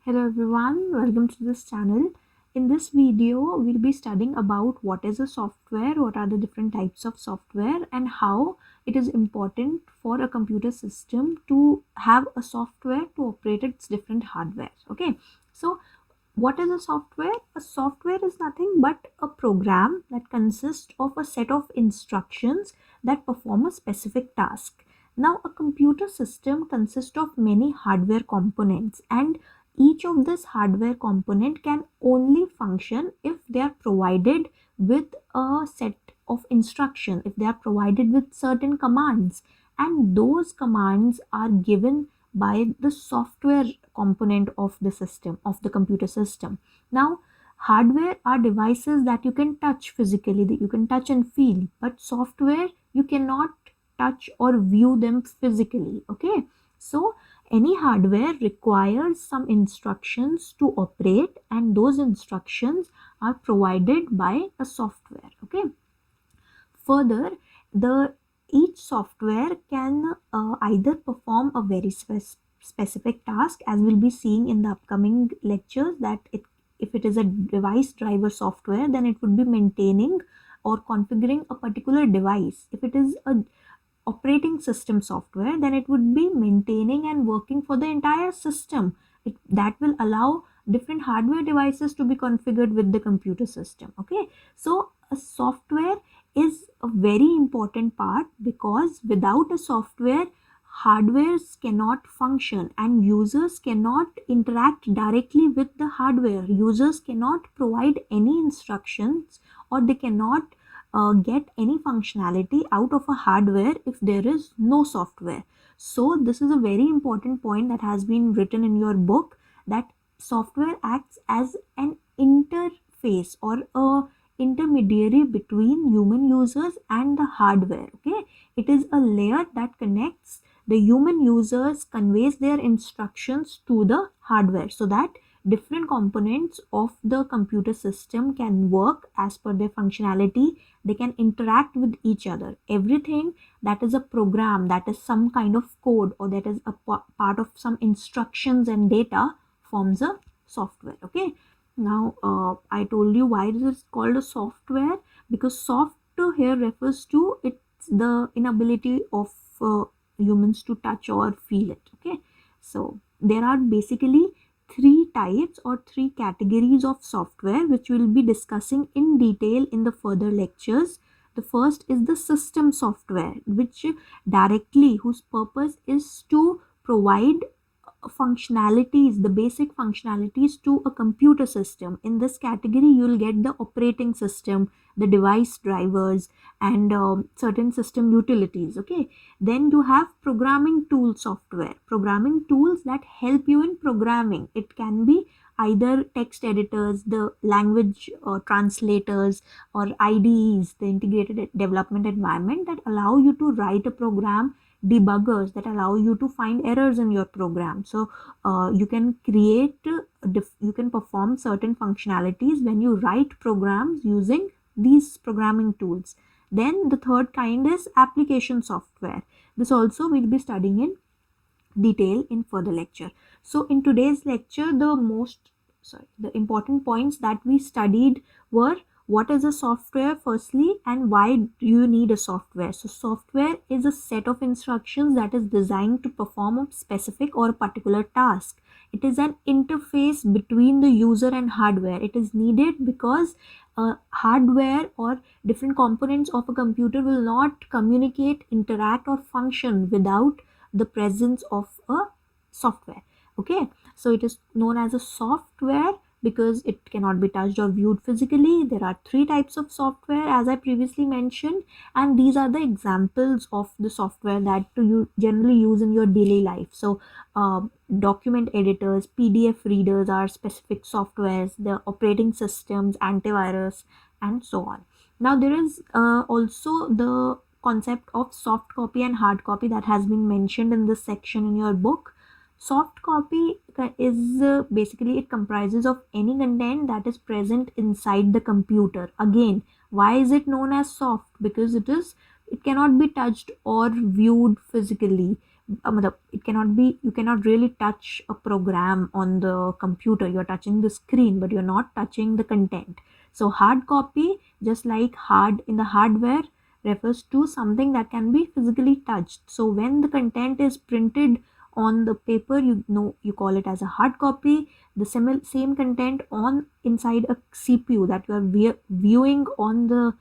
Hello everyone, welcome to this channel. In this video, we'll be studying about what is a software, what are the different types of software, and how it is important for a computer system to have a software to operate its different hardware. Okay, so what is a software? A software is nothing but a program that consists of a set of instructions that perform a specific task. Now, a computer system consists of many hardware components, and each of this hardware component can only function if they are provided with a set of instruction, if they are provided with certain commands, and those commands are given by the software component of the system, of the computer system. Now, hardware are devices that you can touch physically, that you can touch and feel, but software you cannot touch or view them physically. Okay, so any hardware requires some instructions to operate, and those instructions are provided by a software. Okay, further, the each software can either perform a very specific task, as we'll be seeing in the upcoming lectures, that if it is a device driver software, then it would be maintaining or configuring a particular device. If it is a operating system software, then it would be maintaining and working for the entire system. That will allow different hardware devices to be configured with the computer system. Okay, so a software is a very important part, because without a software, hardwares cannot function and users cannot interact directly with the hardware. Users cannot provide any instructions, or they cannot get any functionality out of a hardware if there is no software. So this is a very important point that has been written in your book, that software acts as an interface or a intermediary between human users and the hardware. Okay, it is a layer that connects the human users, conveys their instructions to the hardware, so that different components of the computer system can work as per their functionality. They can interact with each other. Everything that is a program, that is some kind of code, or that is a part of some instructions and data, forms a software. Okay, now I told you why this is called a software, because soft here refers to it's the inability of humans to touch or feel it. Okay, so there are basically three types or three categories of software, which we'll be discussing in detail in the further lectures. The first is the system software, whose purpose is to provide functionalities, the basic functionalities to a computer system. In this category, you'll get the operating system, the device drivers, and certain system utilities. Okay, then you have programming tool software, programming tools that help you in programming. It can be either text editors, the language translators, or IDEs, the integrated development environment, that allow you to write a program, debuggers that allow you to find errors in your program. So you can create you can perform certain functionalities when you write programs using these programming tools. Then the third kind is application software. This also we'll be studying in detail in further lecture. So in today's lecture, the important points that we studied were: what is a software firstly, and why do you need a software. So software is a set of instructions that is designed to perform a specific or particular task. It is an interface between the user and hardware. It is needed because hardware or different components of a computer will not communicate, interact, or function without the presence of a software. Okay, so it is known as a software because it cannot be touched or viewed physically. There are three types of software, as I previously mentioned, and these are the examples of the software that you generally use in your daily life. So document editors, PDF readers are specific softwares, the operating systems, antivirus, and so on. Now there is also the concept of soft copy and hard copy that has been mentioned in this section in your book. Soft copy is basically, it comprises of any content that is present inside the computer. Again, why is it known as soft? Because it cannot be touched or viewed physically. it cannot be, you cannot really touch a program on the computer. You're touching the screen, but you're not touching the content. So hard copy, just like hard in the hardware, refers to something that can be physically touched. So when the content is printed on the paper, you call it as a hard copy. The same content on inside a CPU that you are viewing on the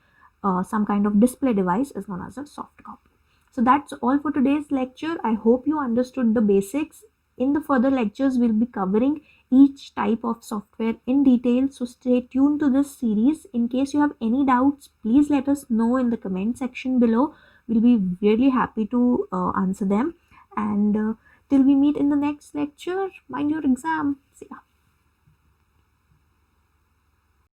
some kind of display device is known as a soft copy. So that's all for today's lecture. I hope you understood the basics. In the further lectures, we'll be covering each type of software in detail. So stay tuned to this series. In case you have any doubts, please let us know in the comment section below. We'll be really happy to answer them. And till we meet in the next lecture, mind your exam. See ya.